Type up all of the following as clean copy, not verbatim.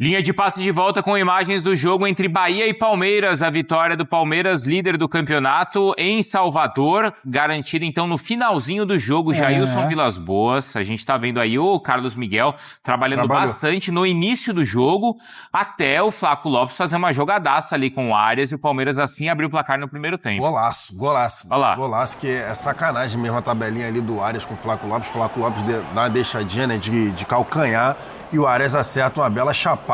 Linha de passe de volta com imagens do jogo entre Bahia e Palmeiras. A vitória do Palmeiras, líder do campeonato, em Salvador, garantida então no finalzinho do jogo. Jailson Vilas Boas, a gente tá vendo aí o Carlos Miguel trabalhando bastante no início do jogo, até o Flaco Lopes fazer uma jogadaça ali com o Arias e o Palmeiras assim abriu o placar no primeiro tempo. Golaço. Olha lá. Golaço, que é sacanagem mesmo a tabelinha ali do Arias com o Flaco Lopes. Flaco Lopes dá uma deixadinha, né, de calcanhar, e o Arias acerta uma bela chapada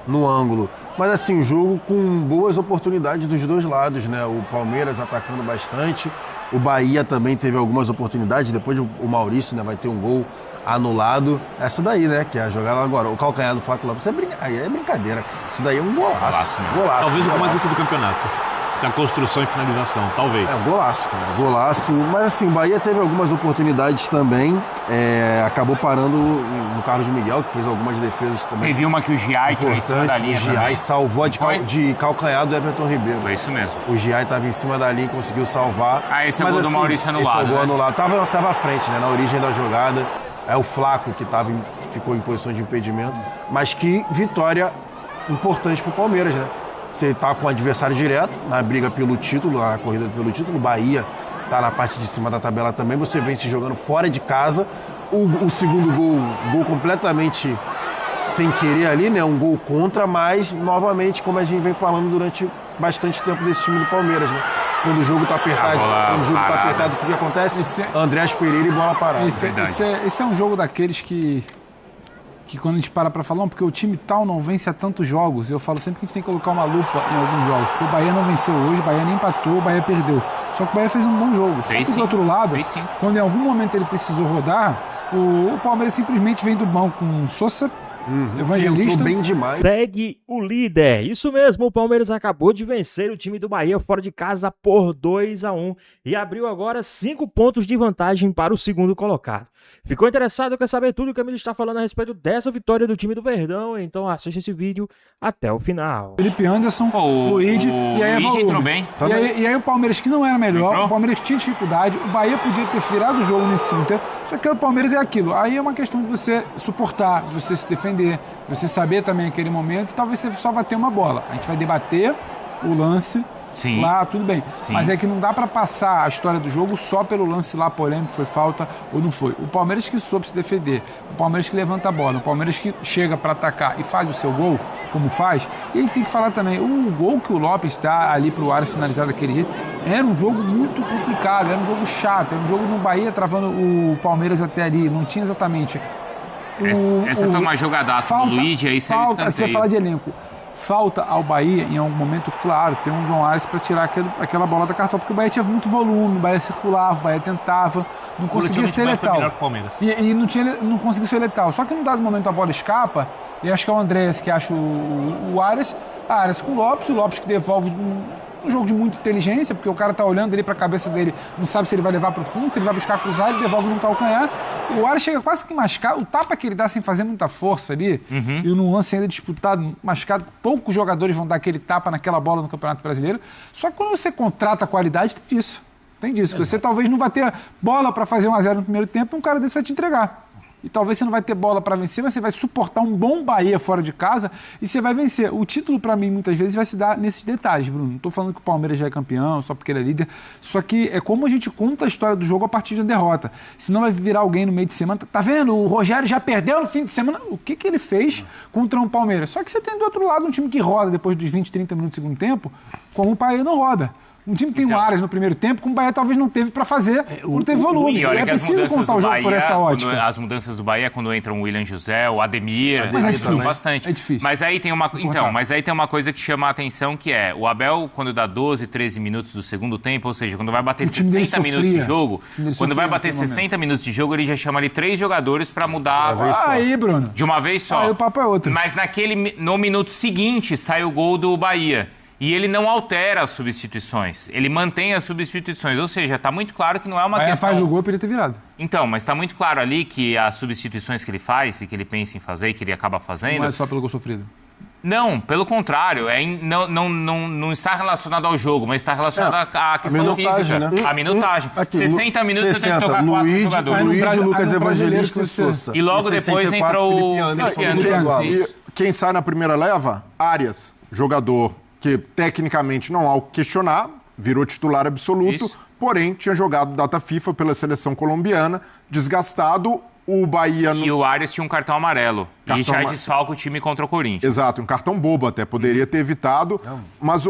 no ângulo. Mas assim, o jogo com boas oportunidades dos dois lados, né? O Palmeiras atacando bastante, o Bahia também teve algumas oportunidades, depois o Maurício, né, vai ter um gol anulado. Essa daí, né, que é a jogada agora. O calcanhar do Flaco Lopes aí é brincadeira, cara. Isso daí é um golaço. Golaço. Talvez o mais bonito do campeonato. A construção e finalização, talvez. É um golaço, cara. Golaço. Mas assim, o Bahia teve algumas oportunidades também. Acabou parando no Carlos Miguel, que fez algumas defesas também. Teve uma que o Giai tirou em cima da linha. O Giai salvou de calcanhar do Everton Ribeiro. Foi isso mesmo. O Giai estava em cima da linha e conseguiu salvar. Esse é o gol do Maurício anulado. Esse é o gol anulado. Tava à frente, né? Na origem da jogada. É o Flaco que ficou em posição de impedimento. Mas que vitória importante pro Palmeiras, né? Você está com o adversário direto na briga pelo título, na corrida pelo título. O Bahia está na parte de cima da tabela também. Você vem se jogando fora de casa. O segundo gol completamente sem querer ali, né? Um gol contra, mas novamente, como a gente vem falando durante bastante tempo desse time do Palmeiras, né? Quando o jogo está apertado, o que acontece? Andrés Pereira e bola parada. Esse é um jogo daqueles que quando a gente para falar, porque o time tal não vence há tantos jogos, eu falo sempre que a gente tem que colocar uma lupa em alguns jogos, porque o Bahia não venceu hoje, o Bahia nem empatou, o Bahia perdeu. Só que o Bahia fez um bom jogo. Só que do outro lado, quando em algum momento ele precisou rodar, o Palmeiras simplesmente vem do banco com Sousa, Evangelista. Bem demais. Segue o líder. Isso mesmo, o Palmeiras acabou de vencer o time do Bahia fora de casa por 2-1 e abriu agora 5 pontos de vantagem para o segundo colocado. Ficou interessado? Quer saber tudo que a Camilo está falando a respeito dessa vitória do time do Verdão? Então assiste esse vídeo até o final. Felipe Anderson, Luigi e aí entrou bem. E aí o Palmeiras que não era melhor, o Palmeiras tinha dificuldade, o Bahia podia ter virado o jogo nesse Inter, só que o Palmeiras é aquilo. Aí é uma questão de você suportar, de você se defender, de você saber também aquele momento, e talvez você só vai ter uma bola. A gente vai debater o lance. Sim. Lá, tudo bem. Sim. Mas é que não dá pra passar a história do jogo só pelo lance lá polêmico, foi falta ou não foi. O Palmeiras que soube se defender, o Palmeiras que levanta a bola, o Palmeiras que chega pra atacar e faz o seu gol, como faz. E a gente tem que falar também, o gol que o Lopes dá ali pro Arias finalizar daquele jeito, era um jogo muito complicado, era um jogo chato, era um jogo no Bahia travando o Palmeiras até ali, não tinha exatamente... Essa foi uma jogadaça do Luigi, aí saiu escanteio. Você fala de elenco. Falta ao Bahia, em algum momento, claro, ter um João Arias para tirar aquela bola da cartola, porque o Bahia tinha muito volume, o Bahia circulava, o Bahia tentava, não conseguia ser letal. E não conseguia ser letal. Só que num dado momento a bola escapa, e acho que é o Andrés que acha o Arias, com o Lopes que devolve um jogo de muita inteligência, porque o cara tá olhando ali pra cabeça dele, não sabe se ele vai levar pro fundo, se ele vai buscar cruzar, ele devolve no calcanhar. O Arias chega quase que mascado, o tapa que ele dá sem fazer muita força ali, e num lance ainda disputado, mascado, poucos jogadores vão dar aquele tapa naquela bola no Campeonato Brasileiro. Só que quando você contrata qualidade, tem disso. Tem disso. Você talvez não vai ter bola pra fazer 1-0 no primeiro tempo, e um cara desse vai te entregar. E talvez você não vai ter bola para vencer, mas você vai suportar um bom Bahia fora de casa e você vai vencer. O título, para mim, muitas vezes vai se dar nesses detalhes, Bruno. Não estou falando que o Palmeiras já é campeão, só porque ele é líder. Só que é como a gente conta a história do jogo a partir de uma derrota. Senão vai virar alguém no meio de semana. Tá vendo? O Rogério já perdeu no fim de semana. O que ele fez contra um Palmeiras? Só que você tem do outro lado um time que roda depois dos 20, 30 minutos do segundo tempo, como o Bahia não roda. Um time que tem um Arias no primeiro tempo, como o Bahia talvez não teve para fazer, não teve volume. E olha é preciso contar o jogo por essa ótica. As mudanças do Bahia, quando entram o William José, o Ademir, bastante. É difícil. Mas aí tem uma coisa que chama a atenção, que é o Abel, quando dá 12, 13 minutos do segundo tempo, ou seja, quando vai bater 60 minutos de jogo, minutos de jogo, ele já chama ali 3 jogadores para mudar Bruno. De uma vez só. Aí o papo é outro. Mas no minuto seguinte sai o gol do Bahia. E ele não altera as substituições, ele mantém as substituições, ou seja, está muito claro que não é uma questão... faz o gol e poderia ter virado. Então, mas está muito claro ali que as substituições que ele faz e que ele pensa em fazer e que ele acaba fazendo... Não é só pelo gol sofrido. Não, pelo contrário, não está relacionado ao jogo, mas está relacionado à questão física, né? A minutagem. 60 minutos você tem que tocar 4 jogadores. Luiz, Lucas Evangelista e Sousa. E logo depois entrou o Felipe Anderson. quem sai na primeira leva? Arias, jogador que tecnicamente não há o que questionar, virou titular absoluto, porém tinha jogado data FIFA pela seleção colombiana, desgastado. O Bahia... E o Arias tinha um cartão amarelo. E já desfalca o time contra o Corinthians. Exato, um cartão bobo até, poderia ter evitado. Mas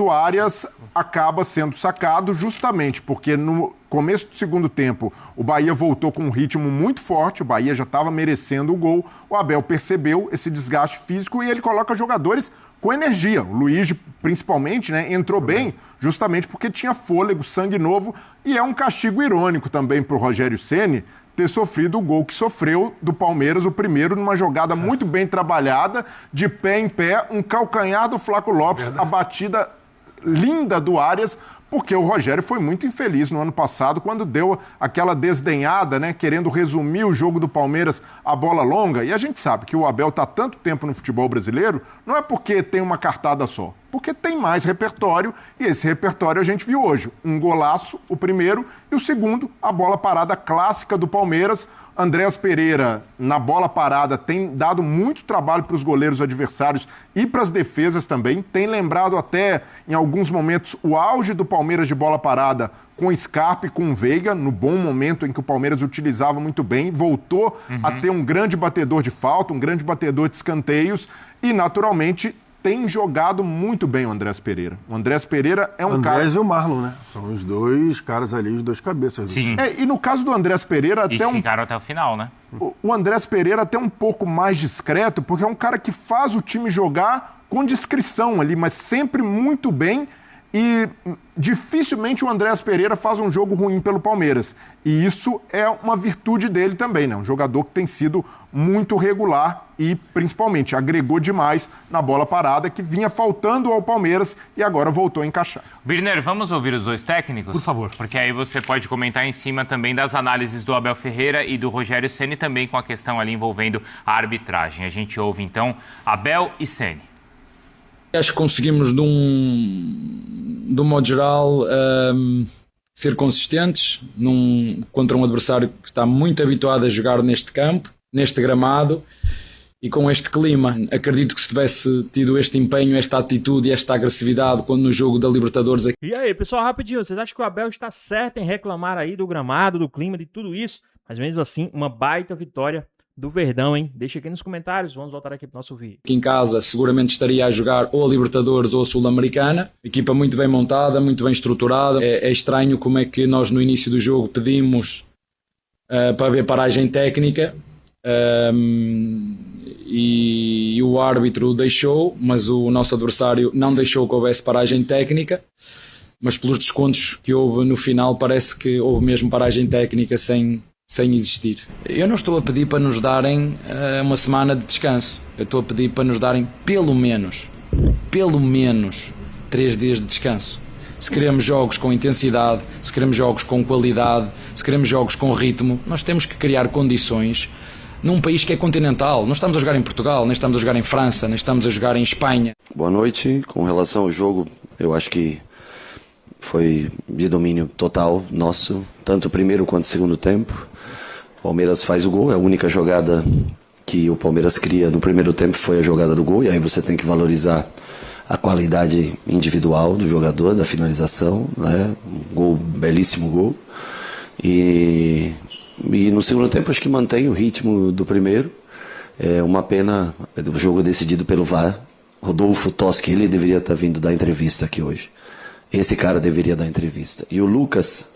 o Arias acaba sendo sacado justamente porque no começo do segundo tempo o Bahia voltou com um ritmo muito forte, o Bahia já estava merecendo o gol. O Abel percebeu esse desgaste físico e ele coloca jogadores com energia. O Luiz, principalmente, né, entrou bem justamente porque tinha fôlego, sangue novo. E é um castigo irônico também para o Rogério Ceni ter sofrido o gol que sofreu do Palmeiras, o primeiro, numa jogada muito bem trabalhada, de pé em pé, um calcanhar do Flaco Lopes, a batida linda do Arias, porque o Rogério foi muito infeliz no ano passado, quando deu aquela desdenhada, né, querendo resumir o jogo do Palmeiras à bola longa. E a gente sabe que o Abel está há tanto tempo no futebol brasileiro, não é porque tem uma cartada só, porque tem mais repertório, e esse repertório a gente viu hoje. Um golaço, o primeiro, e o segundo, a bola parada clássica do Palmeiras. Andréas Pereira, na bola parada, tem dado muito trabalho para os goleiros adversários e para as defesas também. Tem lembrado até, em alguns momentos, o auge do Palmeiras de bola parada com Scarpa e com Veiga, no bom momento em que o Palmeiras utilizava muito bem. Voltou a ter um grande batedor de falta, um grande batedor de escanteios e, naturalmente, tem jogado muito bem o Andréas Pereira. O Andréas Pereira é um cara... Andréas e o Marlon, né? São os dois caras ali, os dois cabeças. Sim. E no caso do Andréas Pereira... até ficaram até o final, né? O Andréas Pereira até um pouco mais discreto, porque é um cara que faz o time jogar com discrição ali, mas sempre muito bem. E dificilmente o Andréas Pereira faz um jogo ruim pelo Palmeiras. E isso é uma virtude dele também, né? Um jogador que tem sido muito regular e, principalmente, agregou demais na bola parada, que vinha faltando ao Palmeiras e agora voltou a encaixar. Birner, vamos ouvir os dois técnicos? Por favor. Porque aí você pode comentar em cima também das análises do Abel Ferreira e do Rogério Ceni, também com a questão ali envolvendo a arbitragem. A gente ouve, então, Abel e Ceni. Acho que conseguimos, de um modo geral, ser consistentes contra um adversário que está muito habituado a jogar neste campo, neste gramado e com este clima. Acredito que se tivesse tido este empenho, esta atitude e esta agressividade quando no jogo da Libertadores... E aí, pessoal, rapidinho, vocês acham que o Abel está certo em reclamar aí do gramado, do clima, de tudo isso? Mas mesmo assim, uma baita vitória do Verdão, hein? Deixa aqui nos comentários, vamos voltar aqui para o nosso vídeo. Aqui em casa seguramente estaria a jogar ou a Libertadores ou a Sul-Americana. Equipa muito bem montada, muito bem estruturada. É estranho como é que nós no início do jogo pedimos para ver paragem técnica e o árbitro deixou, mas o nosso adversário não deixou que houvesse paragem técnica. Mas pelos descontos que houve no final, parece que houve mesmo paragem técnica sem existir. Eu não estou a pedir para nos darem uma semana de descanso. Eu estou a pedir para nos darem pelo menos 3 dias de descanso. Se queremos jogos com intensidade, se queremos jogos com qualidade, se queremos jogos com ritmo, nós temos que criar condições num país que é continental. Não estamos a jogar em Portugal, nem estamos a jogar em França, nem estamos a jogar em Espanha. Boa noite. Com relação ao jogo, eu acho que foi de domínio total nosso, tanto o primeiro quanto o segundo tempo. O Palmeiras faz o gol, é a única jogada que o Palmeiras cria no primeiro tempo foi a jogada do gol, e aí você tem que valorizar a qualidade individual do jogador, da finalização, né? Um gol, belíssimo gol. E no segundo tempo acho que mantém o ritmo do primeiro. É uma pena, o jogo é decidido pelo VAR. Rodolfo Toschi, ele deveria estar vindo dar entrevista aqui hoje. Esse cara deveria dar entrevista. E o Lucas,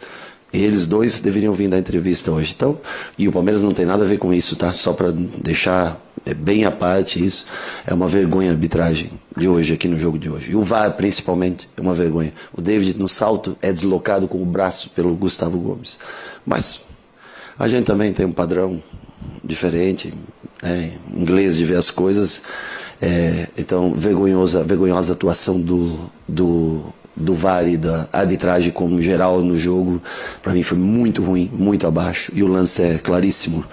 eles dois deveriam vir dar entrevista hoje. Então, e o Palmeiras não tem nada a ver com isso, tá? Só para deixar bem à parte isso. É uma vergonha a arbitragem de hoje, aqui no jogo de hoje. E o VAR, principalmente, é uma vergonha. O David, no salto, é deslocado com o braço pelo Gustavo Gomes. Mas a gente também tem um padrão diferente, né? Inglês de ver as coisas. Então, vergonhosa atuação do VAR e da arbitragem como geral no jogo, para mim foi muito ruim, muito abaixo, e o lance é claríssimo.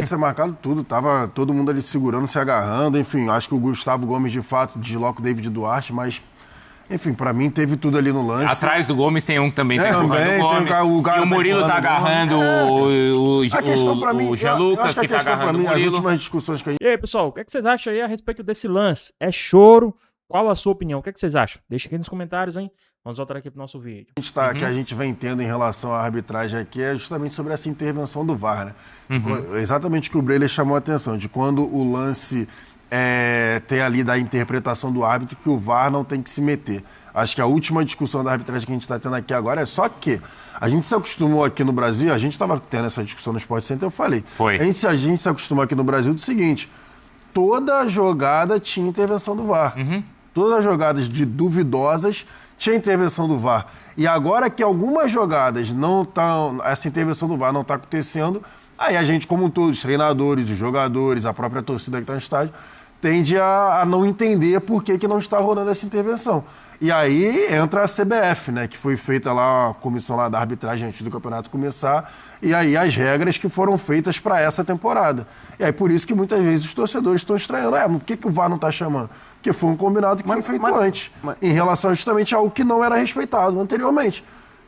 Isso é marcado tudo, tava todo mundo ali segurando, se agarrando, enfim, acho que o Gustavo Gomes de fato desloca o David Duarte, mas Enfim, pra mim teve tudo ali no lance. Atrás do Gomes tem um que também tá empurrando o Gomes. E o Murilo tá agarrando o Jean Lucas, que tá agarrando o Murilo. As últimas discussões que a gente... E aí, pessoal, o que vocês acham aí a respeito desse lance? É choro? Qual a sua opinião? O que vocês acham? Deixa aqui nos comentários, hein? Vamos voltar aqui pro nosso vídeo. Que a gente vem tendo em relação à arbitragem aqui é justamente sobre essa intervenção do VAR, né? Exatamente o que o Breler chamou a atenção, de quando o lance tem ali da interpretação do árbitro que o VAR não tem que se meter. Acho que a última discussão da arbitragem que a gente está tendo aqui agora é só que a gente se acostumou aqui no Brasil, a gente estava tendo essa discussão no Sport Center, eu falei. A gente se acostumou aqui no Brasil do seguinte, toda jogada tinha intervenção do VAR. Todas as jogadas duvidosas tinha intervenção do VAR. E agora que algumas jogadas não estão, essa intervenção do VAR não está acontecendo, aí a gente, como todos, os treinadores, os jogadores, a própria torcida que está no estádio, tende a não entender por que não está rolando essa intervenção. E aí entra a CBF, né, que foi feita lá a comissão lá da arbitragem antes do campeonato começar, e aí as regras que foram feitas para essa temporada. E aí por isso que muitas vezes os torcedores estão estranhando. Por que o VAR não está chamando? Porque foi um combinado que foi feito antes, em relação justamente a algo que não era respeitado anteriormente.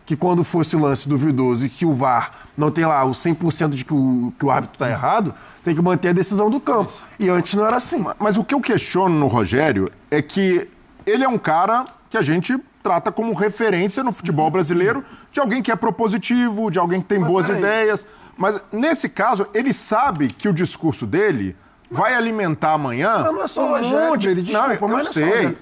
Que quando fosse lance duvidoso e que o VAR não tem lá o 100% de que o árbitro está errado, tem que manter a decisão do campo. E antes não era assim. Mas o que eu questiono no Rogério é que ele é um cara que a gente trata como referência no futebol brasileiro, de alguém que é propositivo, de alguém que tem boas ideias. Mas, nesse caso, ele sabe que o discurso dele vai alimentar amanhã... Não é só o Rogério, ele desculpa, mas sei.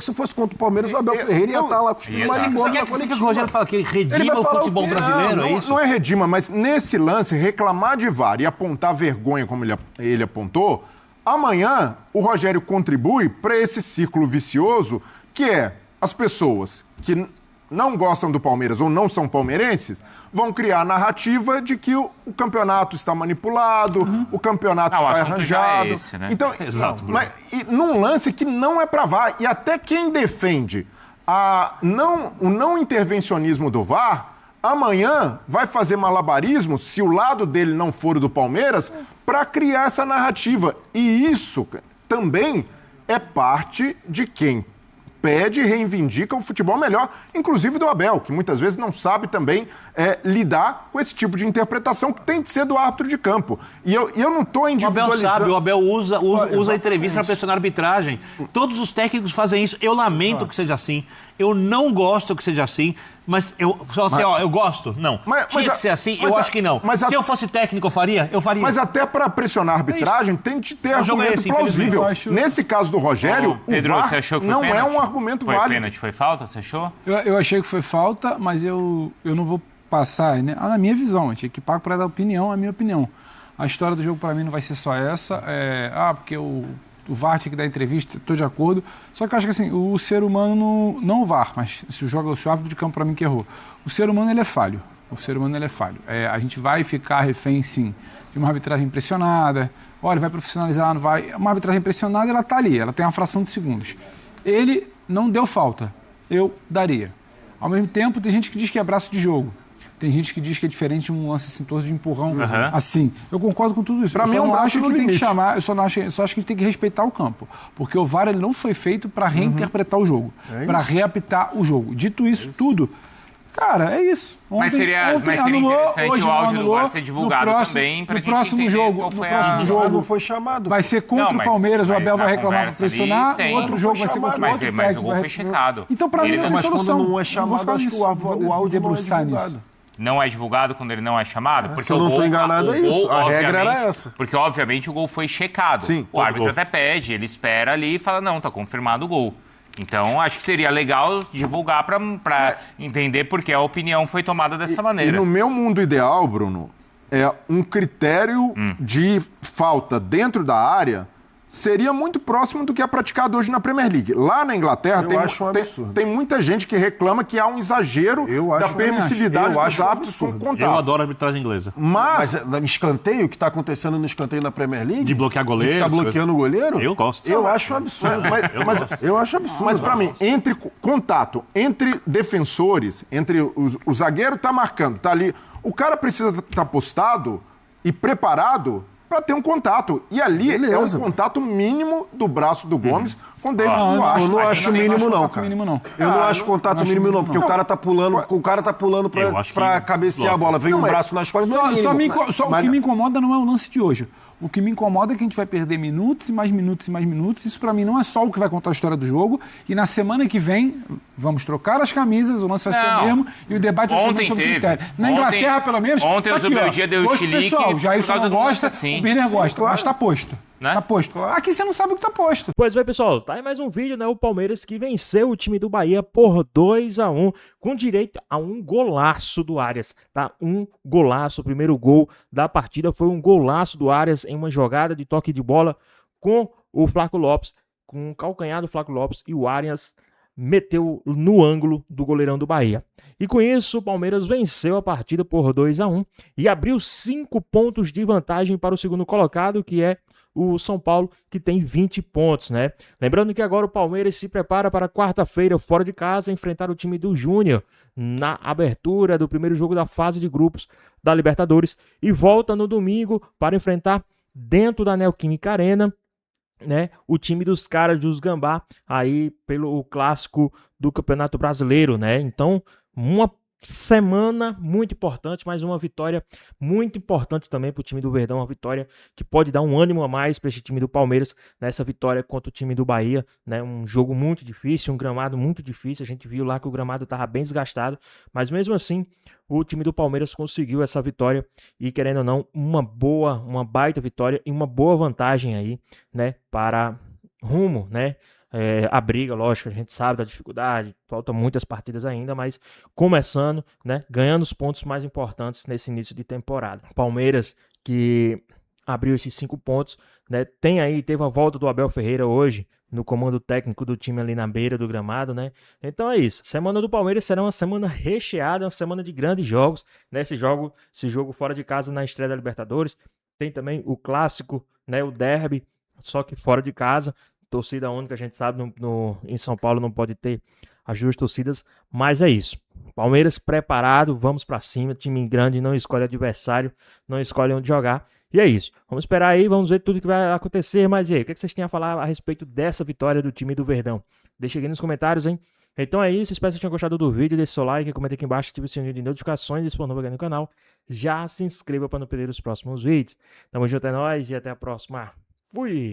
Se fosse contra o Palmeiras, o Abel Ferreira ia estar lá com os Você quer que o Rogério fala que ele redima o futebol brasileiro, é isso? Não é redima, mas nesse lance, reclamar de VAR e apontar vergonha como ele apontou, amanhã o Rogério contribui para esse círculo vicioso que é as pessoas que não gostam do Palmeiras ou não são palmeirenses vão criar a narrativa de que o campeonato está manipulado, o campeonato está arranjado. Já é esse, né? Então, exato. E num lance que não é para VAR, e até quem defende o não intervencionismo do VAR, amanhã vai fazer malabarismo, se o lado dele não for o do Palmeiras, para criar essa narrativa. E isso também é parte de quem pede e reivindica o futebol melhor, inclusive do Abel, que muitas vezes não sabe também lidar com esse tipo de interpretação que tem de ser do árbitro de campo. E eu não estou individualizando... O Abel usa a entrevista para pressionar a arbitragem. Todos os técnicos fazem isso. Eu lamento que seja assim. Eu não gosto que seja assim. Mas eu gosto? Não. Tinha que ser assim? Eu acho que não. Se eu fosse técnico, eu faria? Eu faria. Mas até para pressionar a arbitragem, tem de ter argumento plausível. Nesse caso do Rogério, Pedro, o VAR você achou que foi não pênalti? É um argumento válido. Foi pênalti, foi falta, você achou? Eu achei que foi falta, mas eu não vou passar, né? Na minha visão, eu tinha que pagar para dar opinião, a minha opinião. A história do jogo para mim não vai ser só essa. Porque o VAR tinha que dar entrevista, estou de acordo. Só que eu acho que assim, o ser humano, não o VAR, mas se o árbitro de campo para mim que errou. O ser humano ele é falho. A gente vai ficar refém, sim, de uma arbitragem impressionada. Olha, vai profissionalizar, não vai. Uma arbitragem impressionada, ela está ali, ela tem uma fração de segundos. Ele não deu falta, eu daria. Ao mesmo tempo, tem gente que diz que é braço de jogo. Tem gente que diz que é diferente de um lance assintoso de empurrão assim. Eu concordo com tudo isso. Para mim, eu acho que tem que chamar. Eu só acho que a gente tem que respeitar o campo. Porque o VAR ele não foi feito para reinterpretar o jogo, para reapitar o jogo. Dito isso tudo, cara, é isso. Mas seria interessante o áudio do VAR ser divulgado também para a gente entender qual foi próximo jogo não foi chamado. Vai ser contra o Palmeiras, o Abel vai reclamar para pressionar, o outro jogo vai ser contra o outro. Mas o gol foi checado. Então, para mim, não tem solução. Quando não é chamado, acho que o áudio não é divulgado. Não é divulgado quando ele não é chamado? Porque se eu não estou enganado, é isso. A regra era essa. Porque, obviamente, o gol foi checado. Sim, o árbitro até pede, ele espera ali e fala, não, tá confirmado o gol. Então, acho que seria legal divulgar para entender porque a opinião foi tomada dessa maneira. E no meu mundo ideal, Bruno, um critério de falta dentro da área seria muito próximo do que é praticado hoje na Premier League. Lá na Inglaterra tem muita gente que reclama que há um exagero da permissividade dos árbitros com contato. Eu adoro a arbitragem inglesa. Mas escanteio, o que está acontecendo no escanteio na Premier League? De bloquear goleiro. Está bloqueando o goleiro? Eu gosto. Eu acho um absurdo. Eu acho absurdo. Mas para mim, entre contato, entre defensores, entre o zagueiro está marcando, está ali, o cara precisa estar postado e preparado para ter um contato. E ali é um contato mínimo do braço do Gomes com o David Duarte. Eu não acho mínimo não, cara. Eu não acho contato mínimo não, porque o cara tá pulando pra cabecear a bola. Vem um braço nas costas, não é mínimo. O que me incomoda não é o lance de hoje. O que me incomoda é que a gente vai perder minutos e mais minutos e mais minutos. Isso, pra mim, não é só o que vai contar a história do jogo. E na semana que vem, vamos trocar as camisas, o lance vai ser o mesmo e o debate vai ser sobre critério. Na Inglaterra, pelo menos, ontem tá o Zubeldia deu o chilique. Pessoal, já isso não gosta, o Birner gosta, mas tá posto. Né? Tá posto. Aqui você não sabe o que tá posto. Pois bem, pessoal, tá aí mais um vídeo, né? O Palmeiras que venceu o time do Bahia por 2-1, com direito a um golaço do Arias, tá? Um golaço, o primeiro gol da partida foi um golaço do Arias em uma jogada de toque de bola com o Flaco Lopes, com o calcanhar do Flaco Lopes, e o Arias meteu no ângulo do goleirão do Bahia. E com isso, o Palmeiras venceu a partida por 2-1 e abriu 5 pontos de vantagem para o segundo colocado, que é o São Paulo, que tem 20 pontos, né? Lembrando que agora o Palmeiras se prepara para quarta-feira, fora de casa, enfrentar o time do Júnior na abertura do primeiro jogo da fase de grupos da Libertadores e volta no domingo para enfrentar dentro da Neoquímica Arena, né, o time dos caras dos Gambá, aí pelo clássico do Campeonato Brasileiro, né? Então, uma semana muito importante, mais uma vitória muito importante também para o time do Verdão, uma vitória que pode dar um ânimo a mais para esse time do Palmeiras nessa vitória contra o time do Bahia, né? Um jogo muito difícil, um gramado muito difícil, a gente viu lá que o gramado estava bem desgastado, mas mesmo assim o time do Palmeiras conseguiu essa vitória e, querendo ou não, uma baita vitória e uma boa vantagem aí, né, para rumo, né, a briga, lógico, a gente sabe da dificuldade, faltam muitas partidas ainda, mas começando, né, ganhando os pontos mais importantes nesse início de temporada. Palmeiras, que abriu esses 5 pontos, né, teve a volta do Abel Ferreira hoje no comando técnico do time ali na beira do gramado, né? Então é isso. Semana do Palmeiras será uma semana recheada, uma semana de grandes jogos, né? Esse jogo fora de casa na estreia da Libertadores. Tem também o clássico, né, o derby, só que fora de casa. Torcida única, a gente sabe, em São Paulo não pode ter as duas torcidas, mas é isso. Palmeiras preparado, vamos pra cima, time grande não escolhe adversário, não escolhe onde jogar, e é isso. Vamos esperar aí, vamos ver tudo que vai acontecer, mas e aí, o que vocês têm a falar a respeito dessa vitória do time do Verdão? Deixa aqui nos comentários, hein? Então é isso, espero que vocês tenham gostado do vídeo, deixe seu like, comenta aqui embaixo, ative o sininho de notificações, se for novo aqui no canal, já se inscreva para não perder os próximos vídeos. Tamo junto, é nóis e até a próxima. Fui!